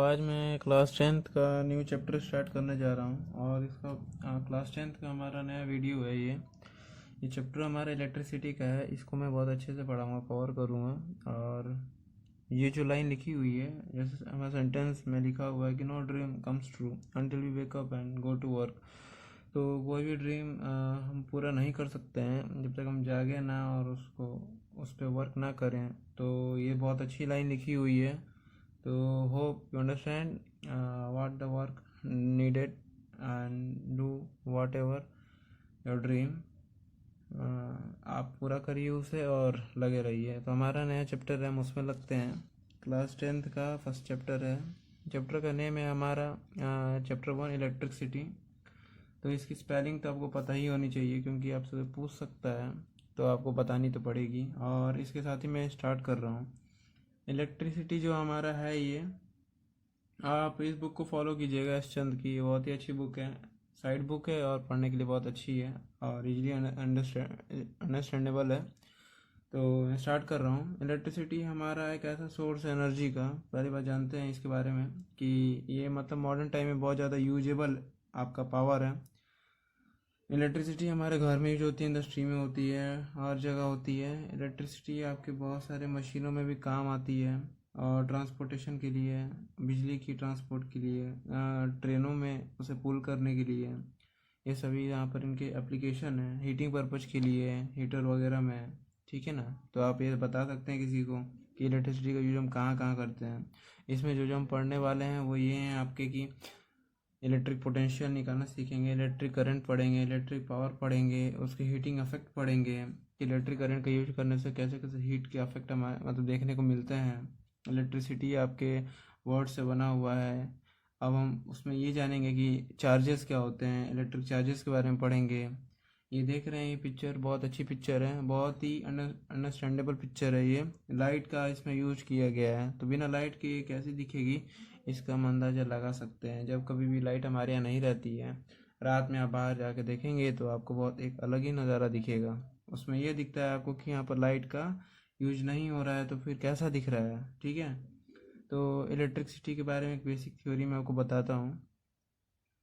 आज मैं class 10th का न्यू चैप्टर स्टार्ट करने जा रहा हूँ और इसका क्लास 10th का हमारा नया वीडियो है। ये चैप्टर हमारा इलेक्ट्रिसिटी का है। इसको मैं बहुत अच्छे से पढ़ाऊँगा, कवर करूँगा। और ये जो लाइन लिखी हुई है, जैसे हमारा सेंटेंस में लिखा हुआ है कि no dream comes true until we wake up and go to work. तो कोई भी ड्रीम हम पूरा नहीं कर सकते हैं जब तक हम जागे ना और उस पर वर्क ना करें। तो ये बहुत अच्छी लाइन लिखी हुई है। तो hope you understand what the work needed and do whatever your dream। आप पूरा करिए उसे और लगे रहिए। तो हमारा नया चैप्टर है, हम उसमें लगते हैं। क्लास 10th का फर्स्ट चैप्टर है। चैप्टर का नेम है हमारा चैप्टर 1 इलेक्ट्रिसिटी। तो इसकी स्पेलिंग तो आपको पता ही होनी चाहिए क्योंकि आपसे पूछ सकता है, तो आपको बतानी तो पड़ेगी। और इसके साथ ही मैं स्टार्ट कर रहा हूँ। इलेक्ट्रिसिटी जो हमारा है, ये आप इस बुक को फॉलो कीजिएगा, एस चंद की। ये बहुत ही अच्छी बुक है, साइड बुक है और पढ़ने के लिए बहुत अच्छी है और इजीली अंडरस्टैंडेबल है। तो मैं स्टार्ट कर रहा हूँ। इलेक्ट्रिसिटी हमारा एक ऐसा सोर्स है एनर्जी का, पहली बात जानते हैं इसके बारे में कि ये मतलब मॉडर्न टाइम में बहुत ज़्यादा यूजेबल आपका पावर है। इलेक्ट्रिसिटी हमारे घर में यूज होती है, इंडस्ट्री में होती है, हर जगह होती है। इलेक्ट्रिसिटी आपके बहुत सारे मशीनों में भी काम आती है और ट्रांसपोर्टेशन के लिए, बिजली की ट्रांसपोर्ट के लिए, ट्रेनों में उसे पुल करने के लिए, ये सभी यहाँ पर इनके एप्लीकेशन है। हीटिंग पर्पज के लिए हीटर वगैरह में, ठीक है ना। तो आप ये बता सकते हैं किसी को कि इलेक्ट्रिसिटी का यूज हम कहाँ कहाँ करते हैं। इसमें जो हम पढ़ने वाले हैं वो ये हैं आपके कि इलेक्ट्रिक पोटेंशियल निकालना सीखेंगे, इलेक्ट्रिक करंट पढ़ेंगे, इलेक्ट्रिक पावर पढ़ेंगे, उसके हीटिंग इफेक्ट पढ़ेंगे कि इलेक्ट्रिक करंट का यूज करने से कैसे कैसे हीट के इफेक्ट हमारे मतलब देखने को मिलते हैं। इलेक्ट्रिसिटी आपके वर्ड से बना हुआ है। अब हम उसमें ये जानेंगे कि चार्जेस क्या होते हैं, इलेक्ट्रिक चार्जेस के बारे में पढ़ेंगे। ये देख रहे हैं, ये पिक्चर बहुत अच्छी पिक्चर है, बहुत ही अंडरस्टैंडेबल पिक्चर है। ये लाइट का इसमें यूज किया गया है, तो बिना लाइट के ये कैसी दिखेगी इसका हम अंदाज़ा लगा सकते हैं। जब कभी भी लाइट हमारे यहाँ नहीं रहती है, रात में आप बाहर जाके देखेंगे तो आपको बहुत एक अलग ही नज़ारा दिखेगा। उसमें ये दिखता है आपको कि यहाँ पर लाइट का यूज नहीं हो रहा है, तो फिर कैसा दिख रहा है, ठीक है। तो इलेक्ट्रिसिटी के बारे में एक बेसिक थ्योरी मैं आपको बताता हूँ।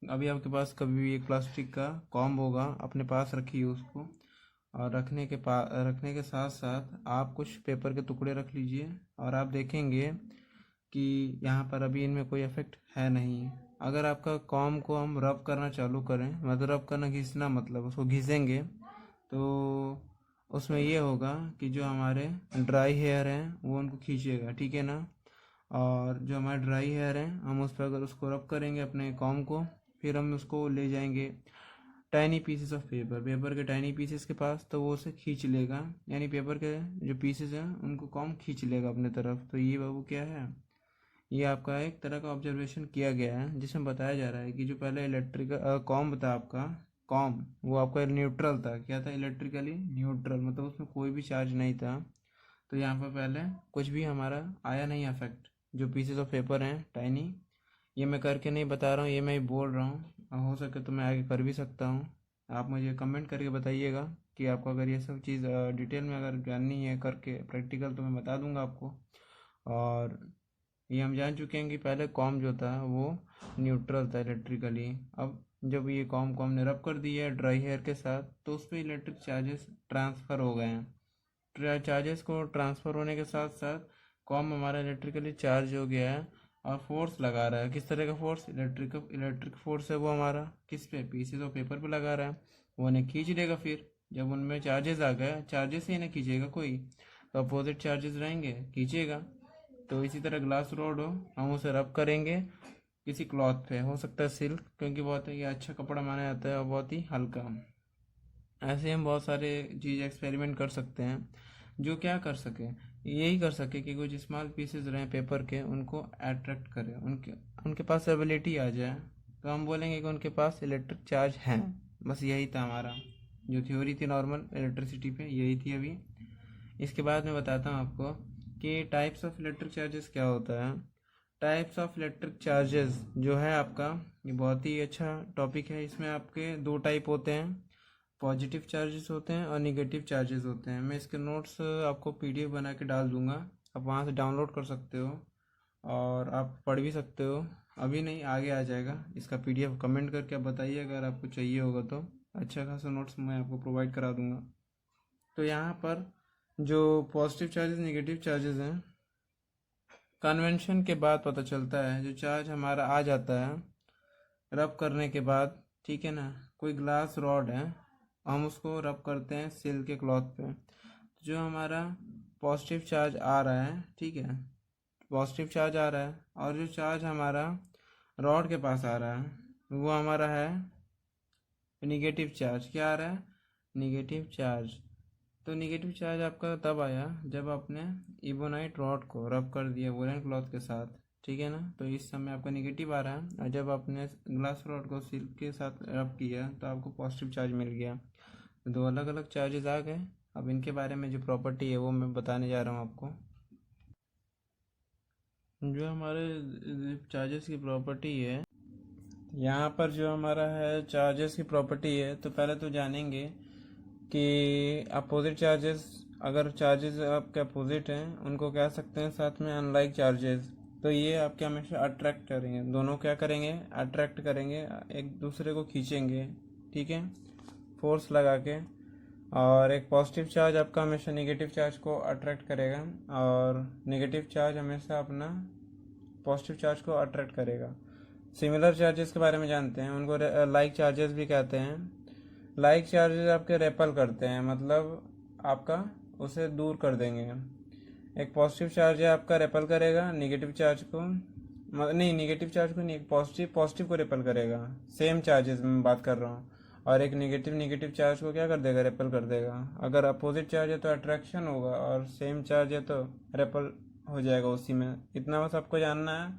अभी आपके पास कभी भी एक प्लास्टिक का कॉम्ब होगा, अपने पास रखिए उसको। और रखने के साथ साथ आप कुछ पेपर के टुकड़े रख लीजिए और आप देखेंगे कि यहाँ पर अभी इनमें कोई इफेक्ट है नहीं। अगर आपका कॉम को हम रब करना चालू करें, मतलब रब करना, घिसना, मतलब उसको घिसेंगे, तो उसमें ये होगा कि जो हमारे ड्राई हेयर हैं वो उनको खींचेगा, ठीक है ना। और जो हमारे ड्राई हेयर हैं, हम उस पर अगर उसको रब करेंगे अपने कॉम को, फिर हम उसको ले जाएंगे टाइनी पीसेस ऑफ पेपर के टाइनी पीसेस के पास, तो वो उसे खींच लेगा। यानी पेपर के जो पीसेस हैं उनको कॉम खींच लेगा अपने तरफ। तो ये बाबू क्या है, ये आपका एक तरह का ऑब्जर्वेशन किया गया है जिसमें बताया जा रहा है कि जो पहले इलेक्ट्रिकल कॉम था आपका, कॉम वो आपका न्यूट्रल था। क्या था? इलेक्ट्रिकली न्यूट्रल, मतलब उसमें कोई भी चार्ज नहीं था। तो यहाँ पर पहले कुछ भी हमारा आया नहीं अफेक्ट। जो पीसेस ऑफ पेपर हैं टाइनी, ये मैं करके नहीं बता रहा हूँ, ये मैं ही बोल रहा हूँ। हो सके तो मैं आगे कर भी सकता हूँ। आप मुझे कमेंट करके बताइएगा कि आपको अगर ये सब चीज़ डिटेल में अगर जाननी है करके प्रैक्टिकल, तो मैं बता दूंगा आपको। और ये हम जान चुके हैं कि पहले कॉम जो था वो न्यूट्रल था इलेक्ट्रिकली। अब जब ये कॉम कॉम ने रब कर दिया है ड्राई हेयर के साथ, तो उस पर इलेक्ट्रिक चार्जेस ट्रांसफ़र हो गए हैं। चार्जेस को ट्रांसफ़र होने के साथ साथ कॉम हमारा इलेक्ट्रिकली चार्ज हो गया है और फोर्स लगा रहा है। किस तरह का फोर्स? इलेक्ट्रिक फोर्स है वो हमारा किस पे? पीसेस ऑफ पेपर पे लगा रहा है। वो उन्हें खींच लेगा। फिर जब उनमें चार्जेस आ गए, चार्जेस ही इन्हें खींचेगा कोई, तो अपोजिट चार्जेस रहेंगे, खींचेगा। तो इसी तरह ग्लास रोड हो, हम उसे रब करेंगे किसी क्लॉथ पे, हो सकता है सिल्क, क्योंकि बहुत ही अच्छा कपड़ा माना जाता है और बहुत ही हल्का। ऐसे हम बहुत सारे चीज़ एक्सपेरिमेंट कर सकते हैं जो क्या कर सके, यही कर सके कि कुछ स्मॉल पीसेस रहें पेपर के, उनको अट्रैक्ट करें, उनके उनके पास एबिलिटी आ जाए, तो हम बोलेंगे कि उनके पास इलेक्ट्रिक चार्ज हैं। बस यही था हमारा जो थ्योरी थी नॉर्मल इलेक्ट्रिसिटी पे, यही थी अभी। इसके बाद मैं बताता हूँ आपको कि टाइप्स ऑफ इलेक्ट्रिक चार्जेस क्या होता है। टाइप्स ऑफ इलेक्ट्रिक चार्जेस जो है आपका, ये बहुत ही अच्छा टॉपिक है। इसमें आपके दो टाइप होते हैं, पॉजिटिव चार्जेस होते हैं और निगेटिव चार्जेस होते हैं। मैं इसके नोट्स आपको पीडीएफ बना के डाल दूंगा, आप वहाँ से डाउनलोड कर सकते हो। और आप पढ़ भी सकते हो, अभी नहीं आगे आ जाएगा इसका पीडीएफ। कमेंट करके आप बताइए अगर आपको चाहिए होगा तो अच्छा खासा नोट्स मैं आपको प्रोवाइड करा दूंगा। तो यहाँ पर जो पॉजिटिव चार्जेस नेगेटिव चार्जेस हैं, कन्वेंशन के बाद पता चलता है। जो चार्ज हमारा आ जाता है रब करने के बाद, ठीक है ना, कोई ग्लास रॉड है, हम उसको रब करते हैं सिल्क के क्लॉथ पे, जो हमारा पॉजिटिव चार्ज आ रहा है, ठीक है, पॉजिटिव चार्ज आ रहा है, और जो चार्ज हमारा रॉड के पास आ रहा है वो हमारा है निगेटिव चार्ज। क्या आ रहा है? Negative charge. तो निगेटिव चार्ज आपका तब आया जब आपने इबोनाइट रॉड को रब कर दिया वुलन क्लॉथ के साथ, ठीक है ना, तो इस समय आपका निगेटिव आ रहा है। और जब आपने ग्लास रॉड को सिल्क के साथ रब किया तो आपको पॉजिटिव चार्ज मिल गया। तो दो अलग अलग चार्जेस आ गए। अब इनके बारे में जो प्रॉपर्टी है वो मैं बताने जा रहा हूँ आपको। जो हमारे चार्जेस की प्रॉपर्टी है, यहाँ पर जो हमारा है चार्जेस की प्रॉपर्टी है, तो पहले तो जानेंगे कि अपोजिट चार्जेस, अगर चार्जेस आपके अपोजिट हैं उनको कह सकते हैं साथ में अनलाइक चार्जेस। तो ये आपके हमेशा अट्रैक्ट करेंगे, दोनों क्या करेंगे? अट्रैक्ट करेंगे, एक दूसरे को खींचेंगे, ठीक है, फोर्स लगा के। और एक पॉजिटिव चार्ज आपका हमेशा नेगेटिव चार्ज को अट्रैक्ट करेगा, और नेगेटिव चार्ज हमेशा अपना पॉजिटिव चार्ज को अट्रैक्ट करेगा। सिमिलर चार्जेस के बारे में जानते हैं, उनको लाइक चार्जेस भी कहते हैं। लाइक चार्जेस आपके रेपल करते हैं, मतलब आपका उसे दूर कर देंगे। एक पॉजिटिव चार्ज है आपका रेपल करेगा नेगेटिव चार्ज को, नहीं नेगेटिव चार्ज को नहीं, पॉजिटिव पॉजिटिव को रेपल करेगा। सेम चार्जेस में बात कर रहा हूँ। और एक नेगेटिव नेगेटिव चार्ज को क्या कर देगा? रेपल कर देगा। अगर अपोजिट चार्ज है तो अट्रैक्शन होगा, और सेम चार्ज है तो रेपल हो जाएगा उसी में। इतना बस आपको जानना है।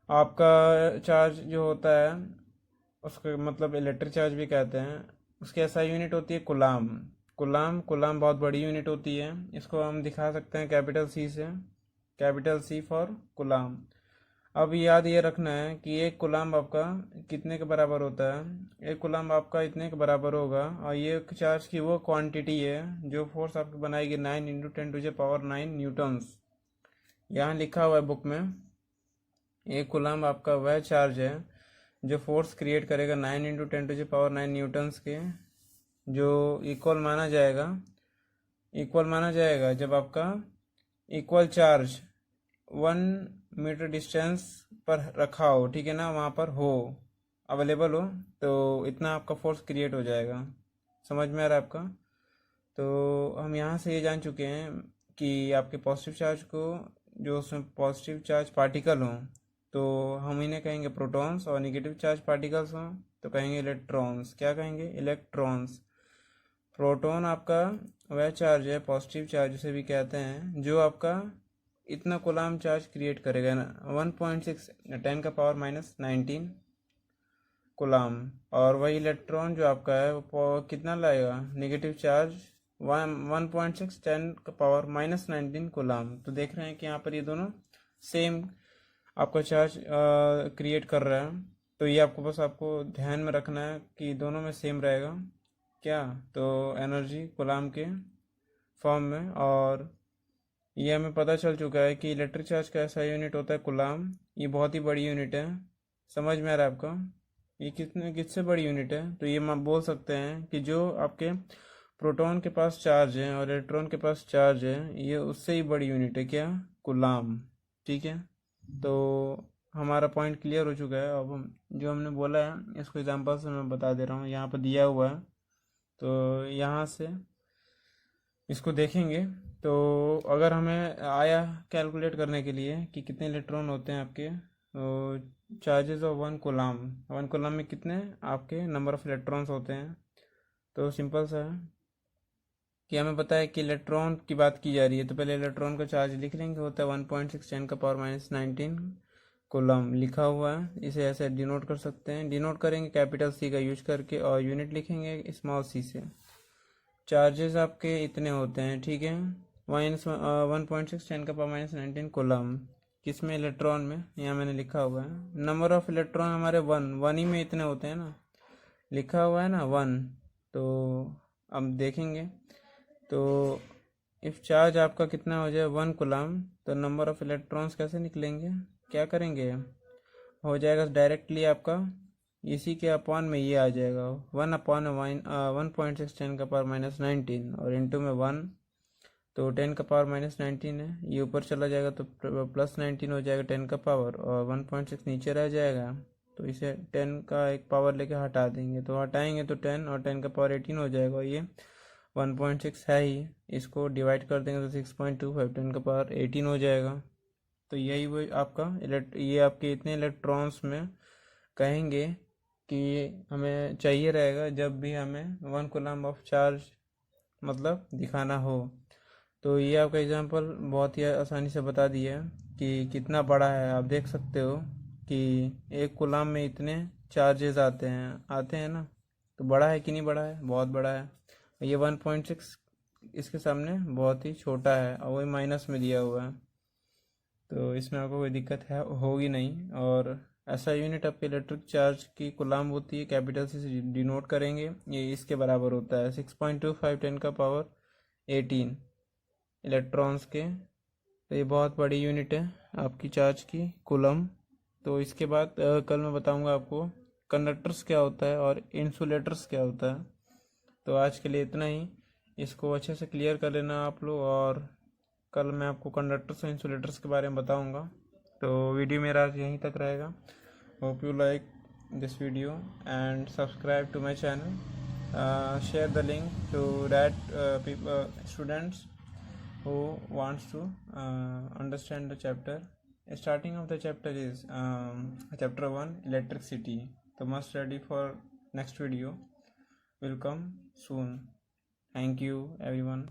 आपका चार्ज जो होता है उसको मतलब इलेक्ट्रिक चार्ज भी कहते हैं। उसकी एसआई यूनिट होती है कुलाम। कुलाम कुलाम बहुत बड़ी यूनिट होती है। इसको हम दिखा सकते हैं कैपिटल सी से, कैपिटल सी फॉर कुलाम। अब याद ये रखना है कि एक कुलाम आपका कितने के बराबर होता है? एक कुलाम आपका इतने के बराबर होगा, और ये चार्ज की वो क्वांटिटी है जो फोर्स आपकी बनाएगी 9 × 10⁻⁹ न्यूटन्स। यहाँ लिखा हुआ है बुक में, एक कुलाम आपका वह चार्ज है जो फोर्स क्रिएट करेगा 9 × 10⁻⁹ न्यूटन्स के, जो इक्वल माना जाएगा जब आपका इक्वल चार्ज 1 मीटर डिस्टेंस पर रखा हो, ठीक है ना, वहाँ पर हो, अवेलेबल हो, तो इतना आपका फोर्स क्रिएट हो जाएगा। समझ में आ रहा है आपका? तो हम यहाँ से ये जान चुके हैं कि आपके पॉजिटिव चार्ज को, जो उसमें पॉजिटिव चार्ज पार्टिकल हों तो हम इन्हें कहेंगे प्रोटॉन्स, और नेगेटिव चार्ज पार्टिकल्स हों तो कहेंगे इलेक्ट्रॉन्स। क्या कहेंगे? इलेक्ट्रॉन्स। प्रोटॉन आपका वह चार्ज है, पॉजिटिव चार्ज जिसे भी कहते हैं, जो आपका इतना कूलाम चार्ज क्रिएट करेगा ना, 1.6 10⁻⁻19 कूलाम। और वही इलेक्ट्रॉन जो आपका है वो कितना लाएगा? Negative charge 1.6 10⁻⁻19 coulomb. तो देख रहे हैं कि यहाँ पर ये दोनों सेम आपका चार्ज क्रिएट कर रहा है। तो ये आपको ध्यान में रखना है कि दोनों में सेम रहेगा क्या, तो एनर्जी कूलाम के फॉर्म में। और ये हमें पता चल चुका है कि इलेक्ट्रिक चार्ज का ऐसा यूनिट होता है कूलाम। ये बहुत ही बड़ी यूनिट है। समझ में आ रहा है आपका? ये किससे बड़ी यूनिट है? तो ये हम बोल सकते हैं कि जो आपके प्रोटॉन के पास चार्ज है और इलेक्ट्रॉन के पास चार्ज है, ये उससे ही बड़ी यूनिट है। क्या? कूलाम। ठीक है, तो हमारा पॉइंट क्लियर हो चुका है। अब हम जो हमने बोला है इसको एग्जांपल से मैं बता दे रहा हूँ, यहाँ पर दिया हुआ है, तो यहाँ से इसको देखेंगे। तो अगर हमें आया कैलकुलेट करने के लिए कि कितने इलेक्ट्रॉन होते हैं आपके, तो चार्जेस ऑफ 1 कूलाम में कितने आपके नंबर ऑफ इलेक्ट्रॉन्स होते हैं, तो सिंपल सा है कि हमें पता है कि इलेक्ट्रॉन की बात की जा रही है, तो पहले इलेक्ट्रॉन का चार्ज लिख लेंगे, होता है 1.6 10⁻⁻19 कूलम लिखा हुआ है। इसे ऐसे डिनोट कर सकते हैं, डिनोट करेंगे कैपिटल सी का यूज करके, और यूनिट लिखेंगे स्मॉल सी से। चार्जेस आपके इतने होते हैं, ठीक है, 1.6 10⁻⁻19 कूलम। किस में? इलेक्ट्रॉन में। यहाँ मैंने लिखा हुआ है नंबर ऑफ इलेक्ट्रॉन हमारे वन ही में इतने होते हैं ना, लिखा हुआ है ना 1। तो अब देखेंगे तो इफ चार्ज आपका कितना हो जाए 1 कूलम, तो नंबर ऑफ इलेक्ट्रॉन्स कैसे निकलेंगे, क्या करेंगे, हो जाएगा डायरेक्टली आपका इसी के अपॉन में ये आ जाएगा 1/1.6 10⁻⁻19 और इंटू में 1, तो 10⁻⁻19 है, ये ऊपर चला जाएगा तो +19 हो जाएगा 10 का पावर, और 1.6 नीचे रह जाएगा, तो इसे 10 का एक पावर लेके हटा देंगे, तो हटाएंगे तो 10 और 10 का पावर 18 हो जाएगा, और ये 1.6 है ही, इसको डिवाइड कर देंगे तो 6.25 10 का पावर 18 हो जाएगा। तो यही वो आपका ये आपके इतने इलेक्ट्रॉन्स में कहेंगे कि हमें चाहिए रहेगा जब भी हमें 1 कूलम ऑफ चार्ज मतलब दिखाना हो। तो ये आपका एग्जांपल बहुत ही आसानी से बता दिया है कि कितना बड़ा है। आप देख सकते हो कि 1 कूलम में इतने चार्जेस आते हैं ना, तो बड़ा है कि नहीं, बड़ा है, बहुत बड़ा है। ये 1.6 इसके सामने बहुत ही छोटा है, और वही माइनस में दिया हुआ है, तो इसमें आपको कोई दिक्कत है होगी नहीं। और ऐसा यूनिट आपके इलेक्ट्रिक चार्ज की कूलम होती है, कैपिटल से डिनोट करेंगे, ये इसके बराबर होता है 6.25 10 का पावर 18 इलेक्ट्रॉन्स के। तो ये बहुत बड़ी यूनिट है आपकी चार्ज की कूलम। तो इसके बाद कल मैं बताऊंगा आपको कंडक्टर्स क्या होता है और इंसुलेटर्स क्या होता है। तो आज के लिए इतना ही, इसको अच्छे से क्लियर कर लेना आप लोग, और कल मैं आपको कंडक्टर्स और इंसुलेटर्स के बारे में बताऊंगा। तो वीडियो मेरा आज यहीं तक रहेगा। Hope you like this video and subscribe to my channel, share the link to that students who wants to understand the chapter. Starting of the chapter is chapter 1 electricity. So must ready for next video will come soon. Thank you everyone.